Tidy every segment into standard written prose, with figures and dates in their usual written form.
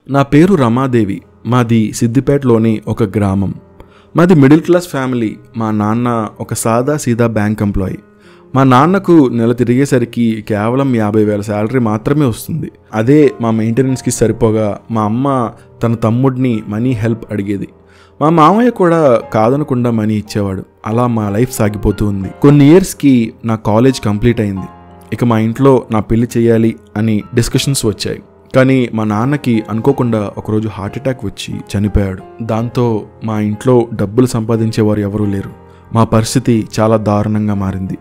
నా పేరు రమాదేవి. మాది సిద్దిపేటలోని ఒక గ్రామం. మాది మిడిల్ క్లాస్ ఫ్యామిలీ. మా నాన్న ఒక సాదా సీదా బ్యాంక్ ఎంప్లాయీ. మా నాన్నకు నెల తిరిగేసరికి కేవలం 50,000 శాలరీ మాత్రమే వస్తుంది. అదే మా మెయింటెనెన్స్కి సరిపోగా మా అమ్మ తన తమ్ముడిని మనీ హెల్ప్ అడిగేది. మా మామయ్య కూడా కాదనకుండా మనీ ఇచ్చేవాడు. అలా మా లైఫ్ సాగిపోతూ ఉంది. కొన్ని ఇయర్స్కి నా కాలేజ్ కంప్లీట్ అయింది. ఇక మా ఇంట్లో నా పెళ్లి చేయాలి అని డిస్కషన్స్ వచ్చాయి. కానీ మా నాన్నకి అనుకోకుండా ఒకరోజు హార్ట్ అటాక్ వచ్చి చనిపోయాడు. దాంతో మా ఇంట్లో డబ్బులు సంపాదించేవారు ఎవరూ లేరు. మా పరిస్థితి చాలా దారుణంగా మారింది.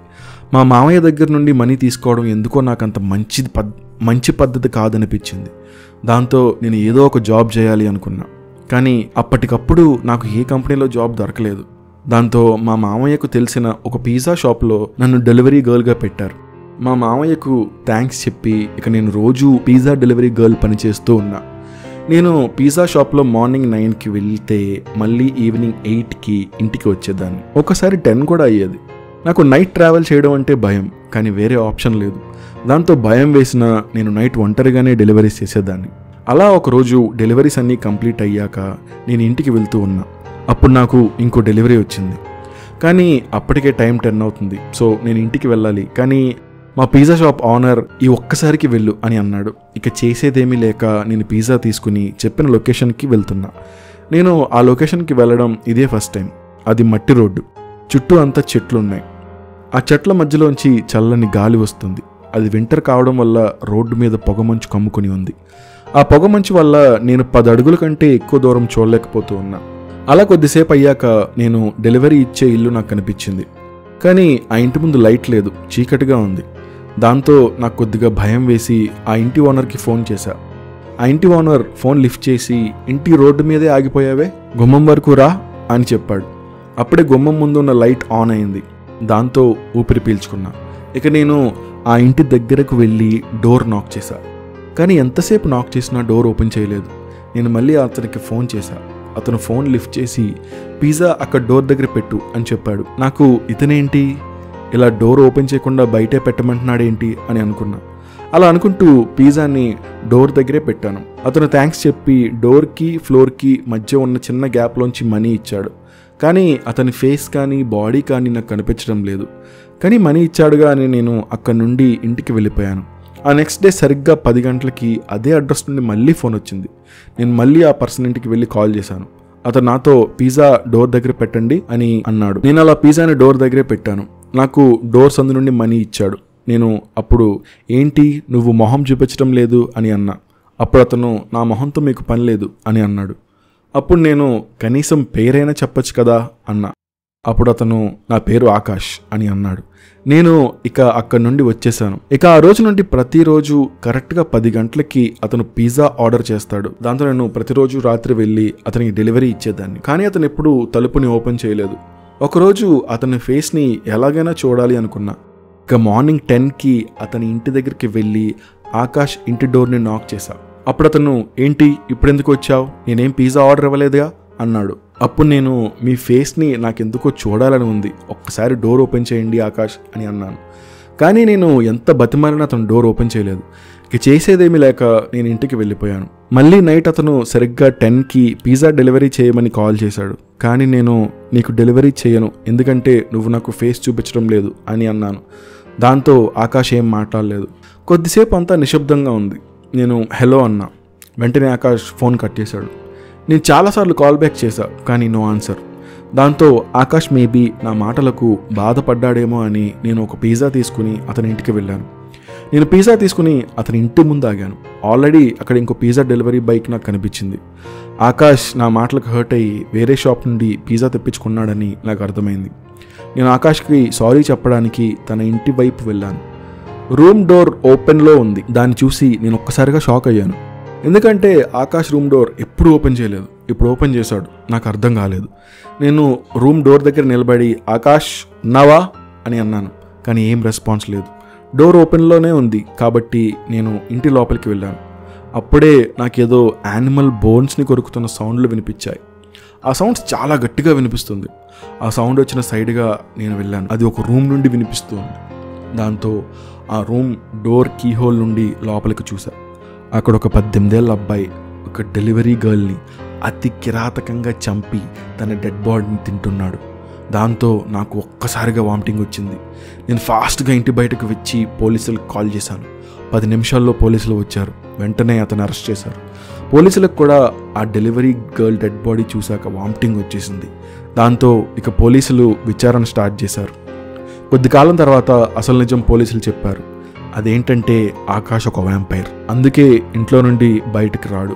మా మామయ్య దగ్గర నుండి మనీ తీసుకోవడం ఎందుకో నాకు అంత మంచి పద్ధతి కాదనిపించింది. దాంతో నేను ఏదో ఒక జాబ్ చేయాలి అనుకున్నా. కానీ అప్పటికప్పుడు నాకు ఏ కంపెనీలో జాబ్ దొరకలేదు. దాంతో మా మామయ్యకు తెలిసిన ఒక పిజ్జా షాప్లో నన్ను డెలివరీ గర్ల్గా పెట్టారు. మా మామయ్యకు థ్యాంక్స్ చెప్పి ఇక నేను రోజు పిజ్జా డెలివరీ గర్ల్ పనిచేస్తూ ఉన్నా. నేను పిజ్జా షాప్లో మార్నింగ్ 9కి వెళ్తే మళ్ళీ ఈవినింగ్ 8కి ఇంటికి వచ్చేదాన్ని. ఒకసారి 10 కూడా అయ్యేది. నాకు నైట్ ట్రావెల్ చేయడం అంటే భయం, కానీ వేరే ఆప్షన్ లేదు. దాంతో భయం వేసిన నేను నైట్ ఒంటరిగానే డెలివరీస్ చేసేదాన్ని. అలా ఒకరోజు డెలివరీస్ అన్నీ కంప్లీట్ అయ్యాక నేను ఇంటికి వెళ్తూ ఉన్నా. అప్పుడు నాకు ఇంకో డెలివరీ వచ్చింది. కానీ అప్పటికే టైం 10 అవుతుంది. సో నేను ఇంటికి వెళ్ళాలి. కానీ మా పిజ్జా షాప్ ఓనర్ ఈ ఒక్కసారికి వెళ్ళు అని అన్నాడు. ఇక చేసేదేమీ లేక నేను పిజ్జా తీసుకుని చెప్పిన లొకేషన్కి వెళ్తున్నా. నేను ఆ లొకేషన్కి వెళ్ళడం ఇదే ఫస్ట్ టైం. అది మట్టి రోడ్డు, చుట్టూ అంతా చెట్లున్నాయి. ఆ చెట్ల మధ్యలోంచి చల్లని గాలి వస్తుంది. అది వింటర్ కావడం వల్ల రోడ్డు మీద పొగమంచు కమ్ముకుని ఉంది. ఆ పొగమంచు వల్ల నేను 10 అడుగుల కంటే ఎక్కువ దూరం చూడలేకపోతూ ఉన్నా. అలా కొద్దిసేపు అయ్యాక నేను డెలివరీ ఇచ్చే ఇల్లు నాకు కనిపించింది. కానీ ఆ ఇంటి ముందు లైట్ లేదు, చీకటిగా ఉంది. దాంతో నాకు కొద్దిగా భయం వేసి ఆ ఇంటి ఓనర్కి ఫోన్ చేశా. ఆ ఇంటి ఓనర్ ఫోన్ లిఫ్ట్ చేసి, ఇంటి రోడ్డు మీదే ఆగిపోయావే, గుమ్మం వరకు రా అని చెప్పాడు. అప్పుడే గుమ్మం ముందు ఉన్న లైట్ ఆన్ అయింది. దాంతో ఊపిరి పీల్చుకున్నా. ఇక నేను ఆ ఇంటి దగ్గరకు వెళ్ళి డోర్ నాక్ చేశా. కానీ ఎంతసేపు నాక్ చేసినా డోర్ ఓపెన్ చేయలేదు. నేను మళ్ళీ అతనికి ఫోన్ చేశా. అతను ఫోన్ లిఫ్ట్ చేసి, పిజ్జా అక్కడ డోర్ దగ్గర పెట్టు అని చెప్పాడు. నాకు ఇతనేంటి ఇలా డోర్ ఓపెన్ చేయకుండా బయటే పెట్టమంటున్నాడేంటి అని అనుకున్నా. అలా అనుకుంటూ పిజ్జాని డోర్ దగ్గరే పెట్టాను. అతను థ్యాంక్స్ చెప్పి డోర్కి ఫ్లోర్కి మధ్య ఉన్న చిన్న గ్యాప్లోంచి మనీ ఇచ్చాడు. కానీ అతని ఫేస్ కానీ బాడీ కానీ నాకు కనిపించడం లేదు. కానీ మనీ ఇచ్చాడుగా అని నేను అక్కడి నుండి ఇంటికి వెళ్ళిపోయాను. ఆ నెక్స్ట్ డే సరిగ్గా 10 గంటలకి అదే అడ్రస్ నుండి మళ్ళీ ఫోన్ వచ్చింది. నేను మళ్ళీ ఆ పర్సన్ ఇంటికి వెళ్ళి కాల్ చేశాను. అతను నాతో పిజ్జా డోర్ దగ్గర పెట్టండి అని అన్నాడు. నేను అలా పిజ్జాని డోర్ దగ్గరే పెట్టాను. నాకు డోర్ సందు నుండి మనీ ఇచ్చాడు. నేను అప్పుడు, ఏంటి నువ్వు మొహం చూపించడం లేదు అని అన్నా. అప్పుడు అతను, నా మొహంతో మీకు పని లేదు అని అన్నాడు. అప్పుడు నేను, కనీసం పేరైనా చెప్పొచ్చు కదా అన్నా. అప్పుడు అతను, నా పేరు ఆకాష్ అని అన్నాడు. నేను ఇక అక్కడి నుండి వచ్చేసాను. ఇక ఆ రోజు నుండి ప్రతిరోజు కరెక్ట్గా 10 గంటలకి అతను పిజ్జా ఆర్డర్ చేస్తాడు. దాంతో నేను ప్రతిరోజు రాత్రి వెళ్ళి అతనికి డెలివరీ ఇచ్చేదాన్ని. కానీ అతను ఎప్పుడూ తలుపుని ఓపెన్ చేయలేదు. ఒకరోజు అతని ఫేస్ని ఎలాగైనా చూడాలి అనుకున్నా. ఇక మార్నింగ్ 10కి అతని ఇంటి దగ్గరికి వెళ్ళి ఆకాష్ ఇంటి డోర్ని నాక్ చేశా. అప్పుడు అతను, ఏంటి ఇప్పుడెందుకు వచ్చావు, నేనేం పిజ్జా ఆర్డర్ ఇవ్వలేదుగా అన్నాడు. అప్పుడు నేను, మీ ఫేస్ని నాకెందుకో చూడాలని ఉంది, ఒక్కసారి డోర్ ఓపెన్ చేయండి ఆకాష్ అని అన్నాను. కానీ నేను ఎంత బతిమాలినా అతను డోర్ ఓపెన్ చేయలేదు. ఇక చేసేదేమీ లేక నేను ఇంటికి వెళ్ళిపోయాను. మళ్ళీ నైట్ అతను సరిగ్గా 10కి పిజ్జా డెలివరీ చేయమని కాల్ చేశాడు. కానీ నేను, నీకు డెలివరీ చేయను, ఎందుకంటే నువ్వు నాకు ఫేస్ చూపించడం లేదు అని అన్నాను. దాంతో ఆకాష్ ఏం మాట్లాడలేదు. కొద్దిసేపు అంతా నిశ్శబ్దంగా ఉంది. నేను హలో అన్నా. వెంటనే ఆకాష్ ఫోన్ కట్ చేశాడు. నేను చాలాసార్లు కాల్ బ్యాక్ చేశా, కానీ నో ఆన్సర్. దాంతో ఆకాష్ మేబీ నా మాటలకు బాధపడ్డాడేమో అని నేను ఒక పిజ్జా తీసుకుని అతని ఇంటికి వెళ్ళాను. నేను పిజ్జా తీసుకుని అతని ఇంటి ముందు ఆగాను. ఆల్రెడీ అక్కడ ఇంకో పిజ్జా డెలివరీ బైక్ నాకు కనిపించింది. ఆకాష్ నా మాటలకు హర్ట్ అయ్యి వేరే షాప్ నుండి పిజ్జా తెప్పించుకున్నాడని నాకు అర్థమైంది. నేను ఆకాష్కి సారీ చెప్పడానికి తన ఇంటి వైపు వెళ్ళాను. రూమ్ డోర్ ఓపెన్లో ఉంది. దాన్ని చూసి నేను ఒక్కసారిగా షాక్ అయ్యాను. ఎందుకంటే ఆకాష్ రూమ్ డోర్ ఎప్పుడు ఓపెన్ చేయలేదు, ఇప్పుడు ఓపెన్ చేశాడు. నాకు అర్థం కాలేదు. నేను రూమ్ డోర్ దగ్గర నిలబడి, ఆకాష్ ఉన్నావా అని అన్నాను. కానీ ఏం రెస్పాన్స్ లేదు. డోర్ ఓపెన్లోనే ఉంది కాబట్టి నేను ఇంటి లోపలికి వెళ్ళాను. అప్పుడే నాకేదో యానిమల్ బోన్స్ని కొరుకుతున్న సౌండ్లు వినిపించాయి. ఆ సౌండ్స్ చాలా గట్టిగా వినిపిస్తుంది. ఆ సౌండ్ వచ్చిన సైడ్గా నేను వెళ్ళాను. అది ఒక రూమ్ నుండి వినిపిస్తుంది. దాంతో ఆ రూమ్ డోర్ కీహోల్ నుండి లోపలికి చూసా. అక్కడ ఒక 18 ఏళ్ల అబ్బాయి ఒక డెలివరీ గర్ల్ని అతి కిరాతకంగా చంపి తన డెడ్ బాడీని తింటున్నాడు. దాంతో నాకు ఒక్కసారిగా వామిటింగ్ వచ్చింది. నేను ఫాస్ట్గా ఇంటి బయటకు వచ్చి పోలీసులకు కాల్ చేశాను. 10 నిమిషాల్లో పోలీసులు వచ్చారు. వెంటనే అతను అరెస్ట్ చేశారు. పోలీసులకు కూడా ఆ డెలివరీ గర్ల్ డెడ్ బాడీ చూశాక వామిటింగ్ వచ్చేసింది. దాంతో ఇక పోలీసులు విచారణ స్టార్ట్ చేశారు. కొద్ది కాలం తర్వాత అసలు నిజం పోలీసులు చెప్పారు. అదేంటంటే ఆకాష్ ఒక వ్యాంపైర్. అందుకే ఇంట్లో నుండి బయటకు రాడు.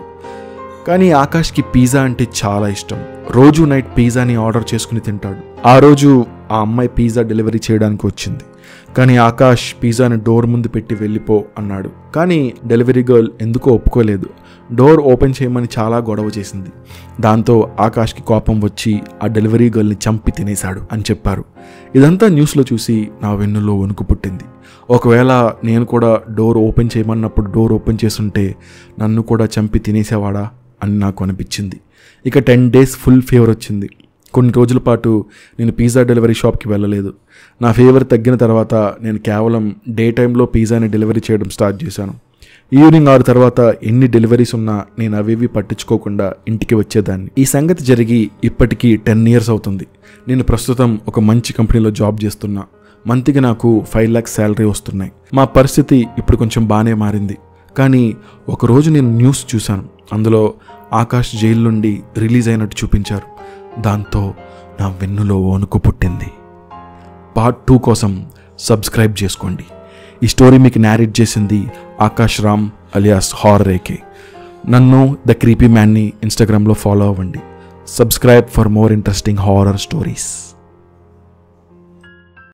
కానీ ఆకాష్కి పిజ్జా అంటే చాలా ఇష్టం. రోజు నైట్ పిజ్జాని ఆర్డర్ చేసుకుని తింటాడు. ఆ రోజు ఆ అమ్మాయి పిజ్జా డెలివరీ చేయడానికి వచ్చింది. కానీ ఆకాష్ పిజ్జాని డోర్ ముందు పెట్టి వెళ్ళిపో అన్నాడు. కానీ డెలివరీ గర్ల్ ఎందుకో ఒప్పుకోలేదు. డోర్ ఓపెన్ చేయమని చాలా గొడవ చేసింది. దాంతో ఆకాష్కి కోపం వచ్చి ఆ డెలివరీ గర్ల్ని చంపి తినేశాడు అని చెప్పారు. ఇదంతా న్యూస్లో చూసి నా వెన్నులో వణుకు పుట్టింది. ఒకవేళ నేను కూడా డోర్ ఓపెన్ చేయమన్నప్పుడు డోర్ ఓపెన్ చేసుంటే నన్ను కూడా చంపి తినేసేవాడా అని నాకు అనిపించింది. ఇక 10 days ఫుల్ ఫీవర్ వచ్చింది. కొన్ని రోజుల పాటు నేను పిజ్జా డెలివరీ షాప్కి వెళ్ళలేదు. నా ఫీవర్ తగ్గిన తర్వాత నేను కేవలం డే టైంలో పిజ్జాని డెలివరీ చేయడం స్టార్ట్ చేశాను. ఈవినింగ్ 6 తర్వాత ఎన్ని డెలివరీస్ ఉన్నా నేను అవేవి పట్టించుకోకుండా ఇంటికి వచ్చేదాన్ని. ఈ సంగతి జరిగి ఇప్పటికీ 10 years అవుతుంది. నేను ప్రస్తుతం ఒక మంచి కంపెనీలో జాబ్ చేస్తున్నా. మంత్కి నాకు 5 lakhs శాలరీ వస్తున్నాయి. మా పరిస్థితి ఇప్పుడు కొంచెం బాగానే మారింది. కానీ ఒకరోజు నేను న్యూస్ చూశాను. అందులో ఆకాష్ జైలు నుండి రిలీజ్ అయినట్టు చూపించారు. దాంతో నా వెన్నులో వణుకు పుట్టింది. పార్ట్ 2 కోసం సబ్స్క్రైబ్ చేసుకోండి. ఈ స్టోరీ మీకు నారేట్ చేసింది Akash Ram alias horror AK. నన్ను ద క్రీపీ మ్యాన్ని ఇన్స్టాగ్రామ్లో ఫాలో అవ్వండి. Subscribe for more interesting horror stories.